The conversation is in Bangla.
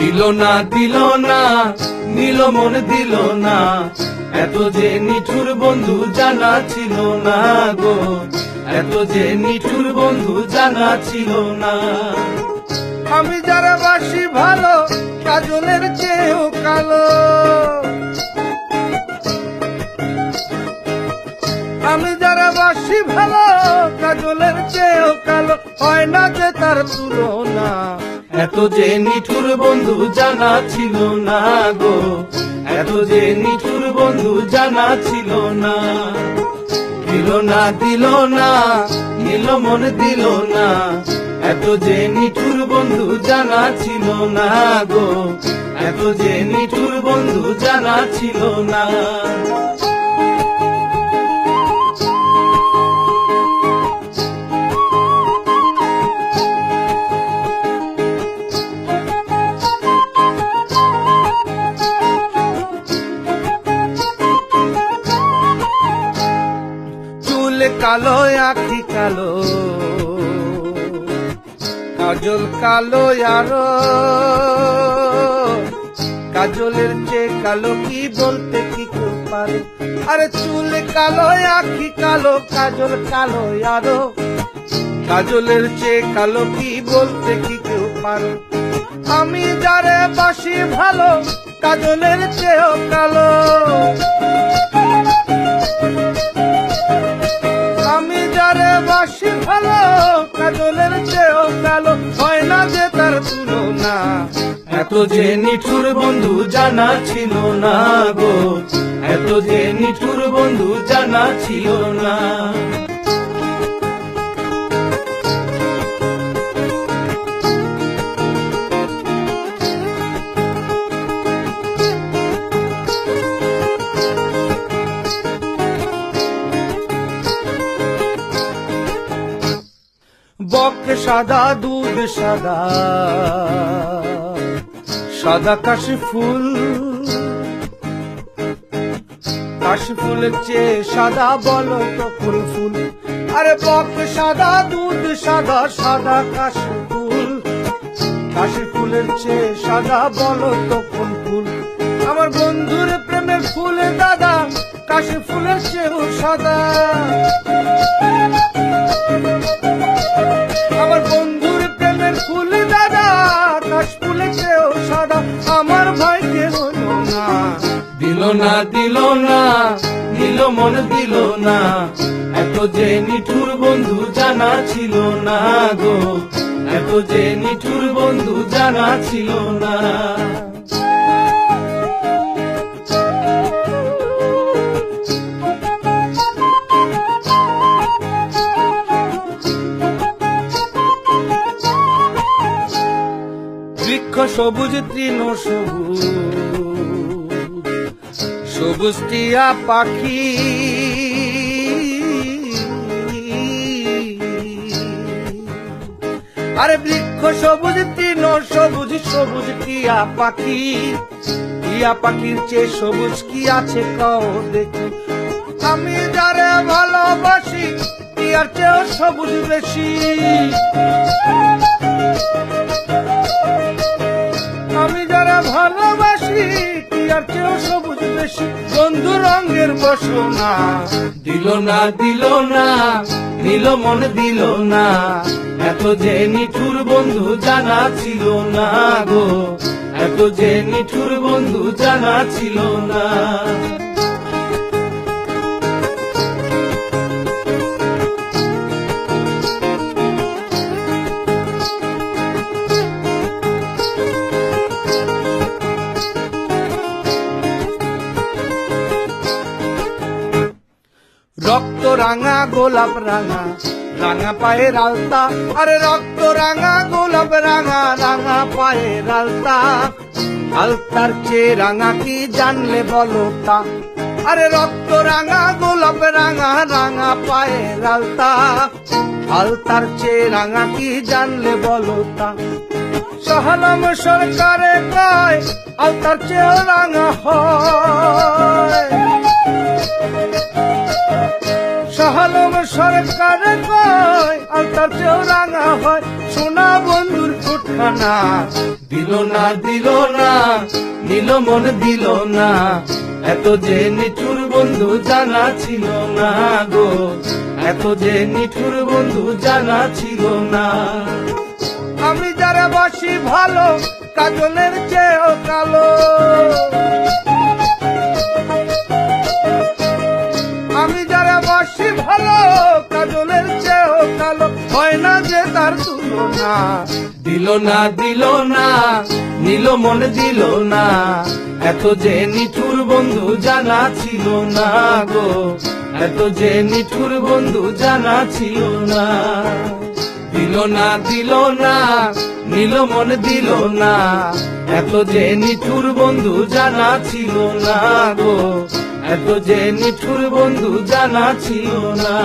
দিল না নিল মন দিল না, এত যে নিঠুর বন্ধু জানা ছিল না গো, এত যে নিঠুর বন্ধু জানা ছিল না। আমি যারা বাসি ভালো কাজলের চেয়েও কালো, আমি যারা বাসি ভালো কাজলের চেয়েও কালো, হয় না যে তার তুলনা। এত যে নিঠুর বন্ধু জানা ছিল না গো, এত যে নিঠুর বন্ধু জানা ছিল না। দিল না নিল মন দিল না, এত যে নিঠুর বন্ধু জানা ছিল না গো, এত যে নিঠুর বন্ধু জানা ছিল না। কালো আখি কালো, কাজল কালো আরো, কাজলের চেয়ে কালো কি বলতে কি কেউ পারে? আরে চুল কালো আখি কালো, কাজল কালো আরো, কাজলের চেয়ে কালো কি বলতে কি কেউ পারে? আমি যারে বাসি ভালো কাজলের চেয়েও কালো, আমি যারে বাসি ভালো কাজলের চেয়েও কালো, হয় না যে তার তুলনা। এত যে নিঠুর বন্ধু জানা ছিল না গো, এত যে নিঠুর বন্ধু জানা ছিল না। বক সাদা দুধ সাদা, সাদা কাশি ফুল, কাশি ফুলের চেয়ে সাদা বলো তো ফুল ফুল। আরে বক সাদা দুধ সাদা, সাদা কাশি ফুল, কাশি ফুলের চেয়ে সাদা বলো তো কোন ফুল? আমার বন্ধুর প্রেমের ফুল দাদা, কাশি ফুলের চেয়েও সাদা। আমার বন্ধুর প্রেমের ফুল দাদা, কাশ ফুলের চেয়েও সাদা, আমার ভাইকে হলো না। দিল না নিল মন দিল না, এত যে নিঠুর বন্ধু জানা ছিল না গো, এত যে নিঠুর বন্ধু জানা ছিল না। বৃক্ষ সবুজ তৃণ সবুজ, সবুজ টিয়া পাখি, আরে বৃক্ষ সবুজ তৃণ সবুজ, সবুজ টিয়া পাখি, টিয়া পাখির চেয়ে সবুজ কি আছে কও দেখি? আমি যারে ভালোবাসি টিয়ার চেয়েও সবুজ বেশি, আমি যারা ভালোবাসি টিয়ার চেয়েও সবুজ বেশি, বন্ধু রঙের বসনা। দিল না নিল মন দিল না, এত যে নিঠুর বন্ধু জানা ছিল না গো, এত যে নিঠুর বন্ধু জানা ছিল না। রক্ত রাঙা গোলাপ রাঙা, রাঙা পায়ের আলতা, আরে রক্ত রাঙা গোলাপ রাঙা, রাঙা পায়ের আলতা, আলতার চেয়ে রাঙা কি জানলে বলো তা? আরে রক্ত রাঙা গোলাপ রাঙা, রাঙা পায়ের আলতা, আলতার চেয়ে রাঙা কি জানলে বলো তা? সহলম সরকারে কয় আলতার চেয়ে রাঙা হয়, সহলম সরকারে কয় আলতার চেয়েও রাঙা হয়। সোনা বন্ধুর ফুটল খানা দিল না নিল মন দিল না, এত যে নিঠুর বন্ধু জানা ছিল না গো, এত যে নিঠুর বন্ধু জানা ছিল না। আমি যারা বাসি ভালো কাজলের চেয়েও কালো, আমি যারা বাসি ভালো কাজলের চেয়েও কালো, হয় না যে তার তুলনা। দিল না নিল মন দিল না, এত যে নিঠুর বন্ধু জানা ছিল না গো, এত যে নিঠুর বন্ধু জানা ছিল না। দিল না নিল মন দিল না, এত যে নিঠুর বন্ধু জানা ছিল না গো, এত যে নিঠুর বন্ধু জানা ছিল না।